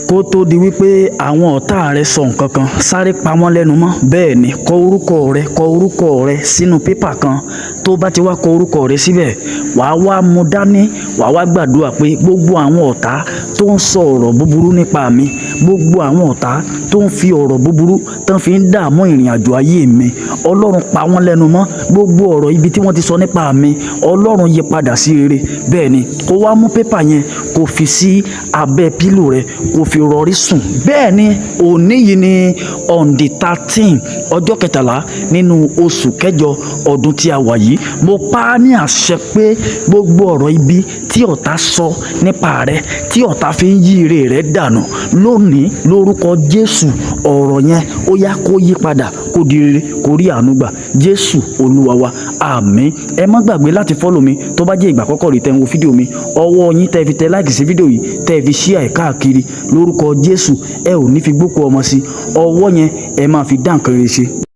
Kó tó di wípé àwọn ọ̀tá rẹ sọ nǹkan kan, sáré pa wọ́n lẹ́nu mọ́. Bẹ́ẹ̀ ni, kọ orúkọ rẹ sínú pépà kan. Tó bá ti wá kọ orúkọ rẹ síbẹ̀, wàá wá mú dání, wàá wá gbàdúrà pé gbogbo àwọn ọ̀tá tó ń sọ ọ̀rọ̀ búburú nípa mi, gbogbo àwọn ọ̀tá tó ń fi ọ̀rọ̀ búburú tán fi ń dààmú ìrìn àjò ayé mi, Ọlọ́run pa wọ́n lẹ́nu mọ́. Gbogbo ọ̀rọ̀ ibi tí wọ́n ti sọ nípa mi, Ọlọ́run yí padà sí rere. Bẹ́ẹ̀ ni, kó wá mú pépà yẹn kó fi sí abẹ́ pílò rẹ, kó fi rọrí sùn. Bẹ́ẹ̀ ni, òní yìí ni on the 13 ọjọ́ 13 nínú oṣù kẹjọ ọdún tí a wà yìí. Mo pa á ní àṣẹ pé gbogbo ọ̀rọ̀ ibi tí ọ̀tá sọ nípa rẹ, tí ọ̀tá fi ń yí ire rẹ dànù, lónìí lórúkọ Jésù, ọ̀rọ̀ yẹn ó yá kó yí padà, kó di rere, kó rí àánú gbà. Jésù Olúwa wa, àmín. Ẹ má gbàgbé láti follow mi tó bá jẹ́ ìgbà àkọ́kọ́ rí tẹ́ ń wo fídíò mi. Ọwọ́ yín tẹ́ fi tẹ like sí fídíò yìí, tẹ́ fi share ẹ̀ káàkiri. Lórúkọ Jésù, ẹ ò ní fi gbókò ọmọ sí. Ọwọ́ yẹn ẹ máa fi dá nǹkan rere ṣe.